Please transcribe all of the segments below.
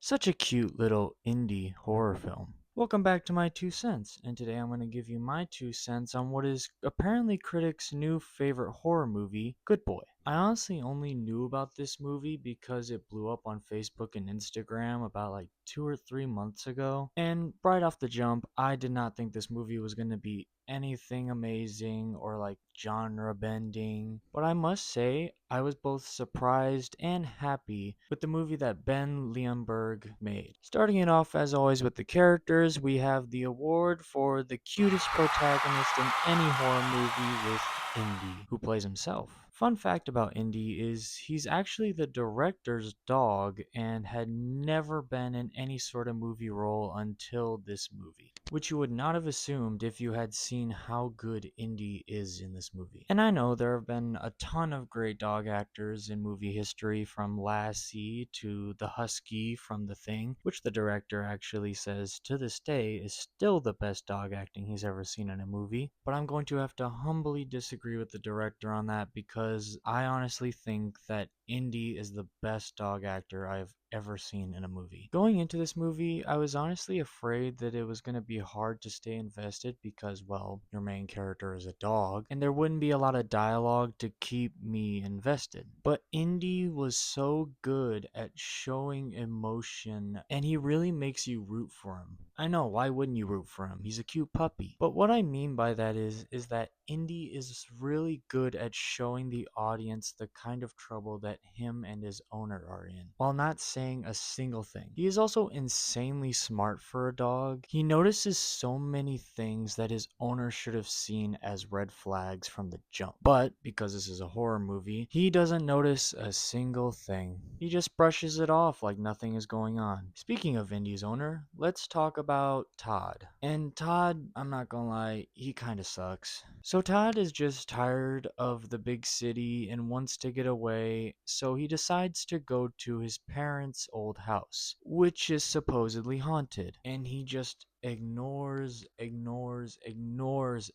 Such a cute little indie horror film. Welcome back to my 2 cents, and today I'm going to give you my 2 cents on what is apparently critics' new favorite horror movie, Good Boy. I honestly only knew about this movie because it blew up on Facebook and Instagram about like 2 or 3 months ago, and right off the jump, I did not think this movie was going to be anything amazing or like genre bending, but I must say I was both surprised and happy with the movie that Ben Leonberg made. Starting it off as always with the characters, we have the award for the cutest protagonist in any horror movie with Indy, who plays himself. Fun fact about Indy is he's actually the director's dog and had never been in any sort of movie role until this movie, which you would not have assumed if you had seen how good Indy is in this movie. And I know there have been a ton of great dog actors in movie history, from Lassie to the Husky from The Thing, which the director actually says to this day is still the best dog acting he's ever seen in a movie. But I'm going to have to humbly disagree with the director on that because I honestly think that Indy is the best dog actor I've ever seen in a movie. Going into this movie, I was honestly afraid that it was going to be hard to stay invested because, well, your main character is a dog, and there wouldn't be a lot of dialogue to keep me invested. But Indy was so good at showing emotion, and he really makes you root for him. I know, why wouldn't you root for him? He's a cute puppy. But what I mean by that is that Indy is really good at showing the audience the kind of trouble that him and his owner are in, while not saying a single thing. He is also insanely smart for a dog. He notices so many things that his owner should have seen as red flags from the jump. But because this is a horror movie, he doesn't notice a single thing. He just brushes it off like nothing is going on. Speaking of Indy's owner, let's talk about Todd. And Todd, I'm not gonna lie, he kinda sucks. So Todd is just tired of the big city and wants to get away, so he decides to go to his parents' old house, which is supposedly haunted. And he just ignores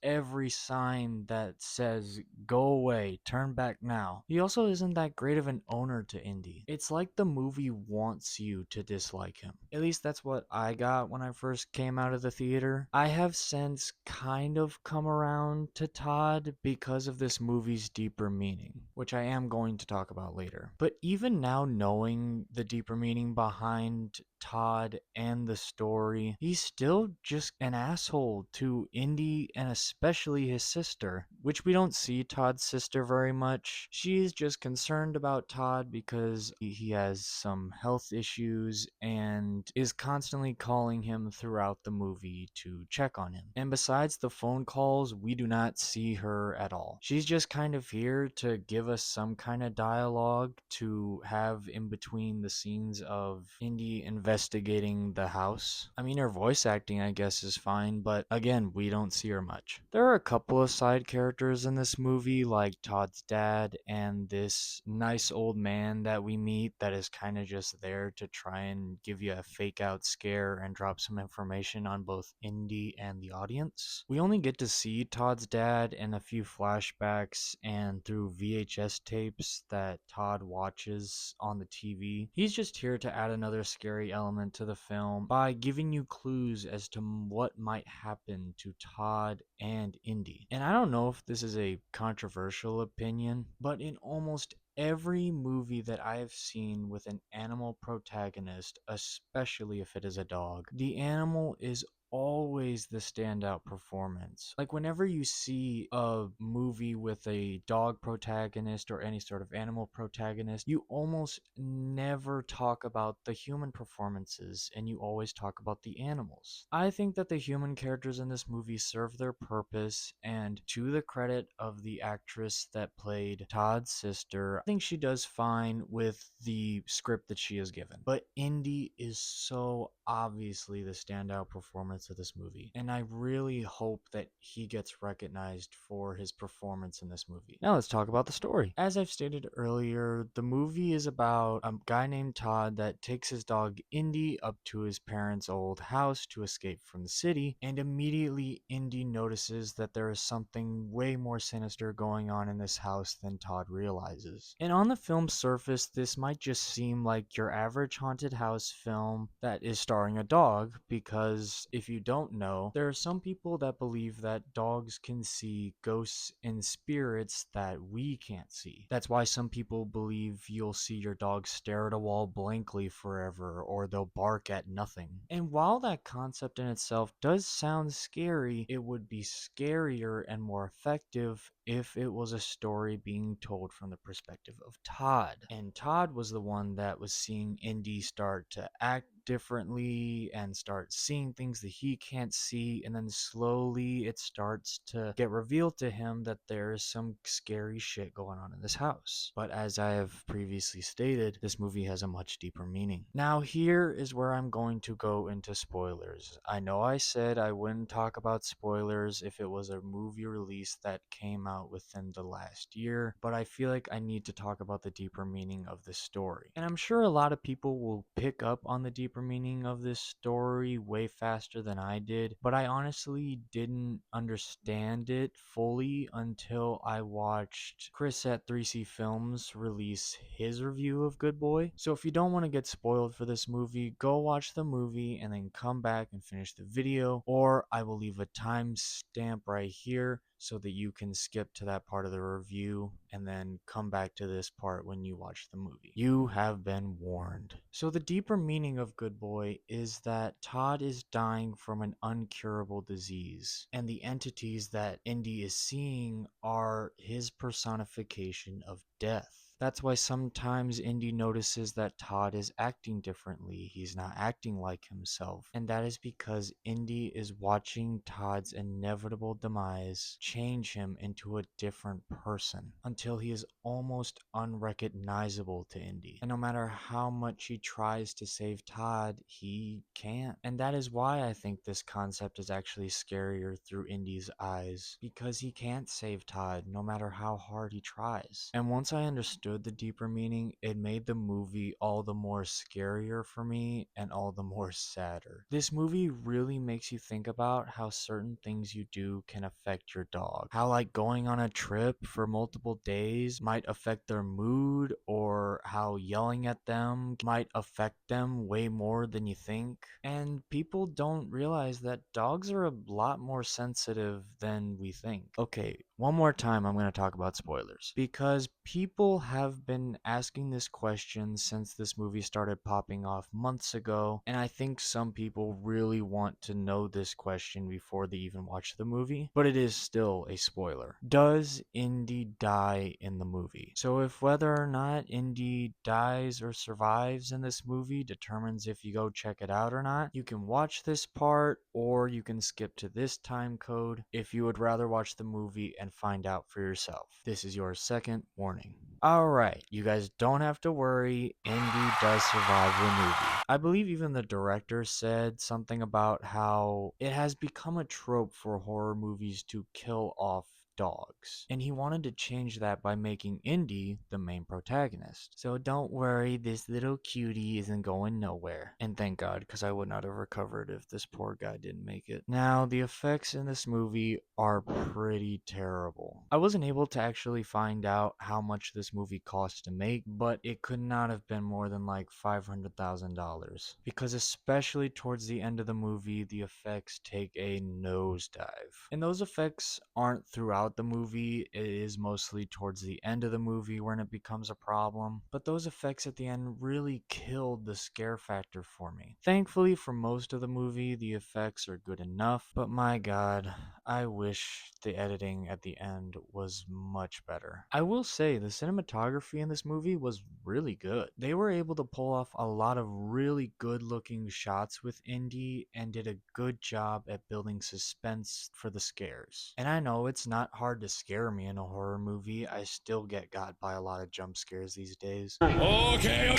every sign that says go away, turn back now. He also isn't that great of an owner to Indy. It's like the movie wants you to dislike him. At least that's what I got when I first came out of the theater. I have since kind of come around to Todd because of this movie's deeper meaning, which I am going to talk about later. But even now, knowing the deeper meaning behind Todd and the story, he's still just an asshole to Indy and especially his sister, which we don't see Todd's sister very much. She's just concerned about Todd because he has some health issues and is constantly calling him throughout the movie to check on him. And besides the phone calls, we do not see her at all. She's just kind of here to give us some kind of dialogue to have in between the scenes of Indy investigating the house. I mean, her voice acting, I guess, is fine, but again, we don't see her much. There are a couple of side characters in this movie, like Todd's dad and this nice old man that we meet that is kind of just there to try and give you a fake out scare and drop some information on both Indy and the audience. We only get to see Todd's dad in a few flashbacks and through VHS tapes that Todd watches on the TV. He's just here to add another scary element to the film by giving you clues as to what might happen to Todd and Indy. And I don't know if this is a controversial opinion, but in almost every movie that I have seen with an animal protagonist, especially if it is a dog, the animal is always the standout performance. Like whenever you see a movie with a dog protagonist or any sort of animal protagonist, you almost never talk about the human performances and you always talk about the animals. I think that the human characters in this movie serve their purpose, and to the credit of the actress that played Todd's sister, I think she does fine with the script that she is given. But Indy is so obviously the standout performance of this movie, and I really hope that he gets recognized for his performance in this movie. Now let's talk about the story. As I've stated earlier, the movie is about a guy named Todd that takes his dog Indy up to his parents' old house to escape from the city, and immediately Indy notices that there is something way more sinister going on in this house than Todd realizes. And on the film's surface, this might just seem like your average haunted house film that is starring a dog, because if you don't know, there are some people that believe that dogs can see ghosts and spirits that we can't see. That's why some people believe you'll see your dog stare at a wall blankly forever, or they'll bark at nothing. And while that concept in itself does sound scary, it would be scarier and more effective if it was a story being told from the perspective of Todd. And Todd was the one that was seeing Indy start to act differently and start seeing things that he can't see, and then slowly it starts to get revealed to him that there is some scary shit going on in this house. But as I have previously stated, this movie has a much deeper meaning. Now here is where I'm going to go into spoilers. I know I said I wouldn't talk about spoilers if it was a movie release that came out within the last year, but I feel like I need to talk about the deeper meaning of this story. And I'm sure a lot of people will pick up on the deeper meaning of this story way faster than I did, but I honestly didn't understand it fully until I watched Chris at 3C Films release his review of Good Boy. So if you don't want to get spoiled for this movie, go watch the movie and then come back and finish the video, or I will leave a timestamp right here so that you can skip to that part of the review and then come back to this part when you watch the movie. You have been warned. So the deeper meaning of Good Boy is that Todd is dying from an uncurable disease, and the entities that Indy is seeing are his personification of death. That's why sometimes Indy notices that Todd is acting differently. He's not acting like himself. And that is because Indy is watching Todd's inevitable demise change him into a different person until he is almost unrecognizable to Indy. And no matter how much he tries to save Todd, he can't. And that is why I think this concept is actually scarier through Indy's eyes, because he can't save Todd no matter how hard he tries. And once I understood the deeper meaning, it made the movie all the more scarier for me and all the more sadder. This movie really makes you think about how certain things you do can affect your dog. How like going on a trip for multiple days might affect their mood, or how yelling at them might affect them way more than you think. And people don't realize that dogs are a lot more sensitive than we think. Okay, one more time I'm going to talk about spoilers, because people have been asking this question since this movie started popping off months ago, and I think some people really want to know this question before they even watch the movie, but it is still a spoiler. Does Indy die in the movie? So if whether or not Indy dies or survives in this movie determines if you go check it out or not, you can watch this part or you can skip to this time code if you would rather watch the movie and find out for yourself. This is your second warning. Alright, you guys don't have to worry, Indy does survive the movie. I believe even the director said something about how it has become a trope for horror movies to kill off dogs, and he wanted to change that by making Indy the main protagonist. So don't worry, this little cutie isn't going nowhere. And thank God, because I would not have recovered if this poor guy didn't make it. Now, the effects in this movie are pretty terrible. I wasn't able to actually find out how much this movie cost to make, but it could not have been more than like $500,000, because especially towards the end of the movie, the effects take a nosedive. And those effects aren't throughout the movie, it is mostly towards the end of the movie when it becomes a problem. But those effects at the end really killed the scare factor for me. Thankfully, for most of the movie, the effects are good enough, but my god, I wish the editing at the end was much better. I will say, the cinematography in this movie was really good. They were able to pull off a lot of really good looking shots with Indy and did a good job at building suspense for the scares. And I know it's not hard to scare me in a horror movie. I still get got by a lot of jump scares these days. Okay.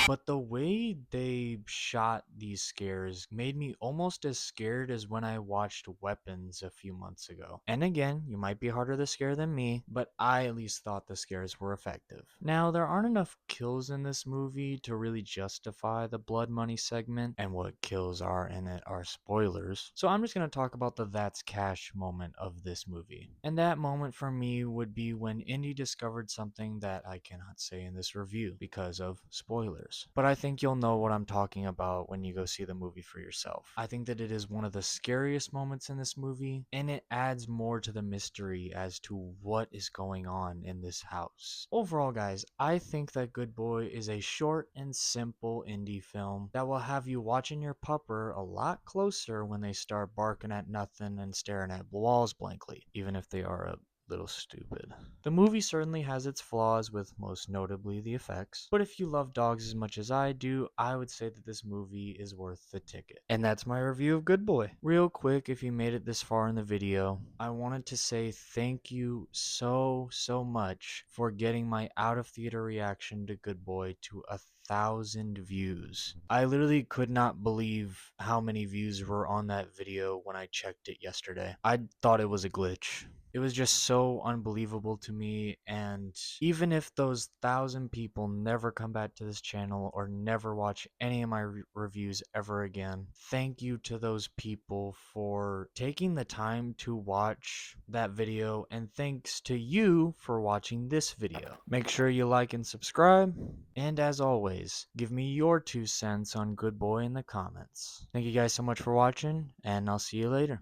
But the way they shot these scares made me almost as scared as when I watched Weapons a few months ago. And again, you might be harder to scare than me, but I at least thought the scares were effective. Now, there aren't enough kills in this movie to really justify the blood money segment, and what kills are in it are spoilers. So I'm just going to talk about the that's cash moment of this movie. And that moment for me would be when Indy discovered something that I cannot say in this review because of spoilers. But I think you'll know what I'm talking about when you go see the movie for yourself. I think that it is one of the scariest moments in this movie, and it adds more to the mystery as to what is going on in this house. Overall, guys, I think that Good Boy is a short and simple indie film that will have you watching your pupper a lot closer when they start barking at nothing and staring at walls blankly, even if they are a little stupid. The movie certainly has its flaws, with most notably the effects, but if you love dogs as much as I do, I would say that this movie is worth the ticket. And that's my review of Good Boy. Real quick, if you made it this far in the video, I wanted to say thank you so much for getting my out of theater reaction to Good Boy to 1,000 views. I literally could not believe how many views were on that video when I checked it yesterday. I thought it was a glitch. It was just so unbelievable to me, and even if those 1,000 people never come back to this channel or never watch any of my reviews ever again, thank you to those people for taking the time to watch that video, and thanks to you for watching this video. Make sure you like and subscribe, and as always, give me your 2 cents on Good Boy in the comments. Thank you guys so much for watching, and I'll see you later.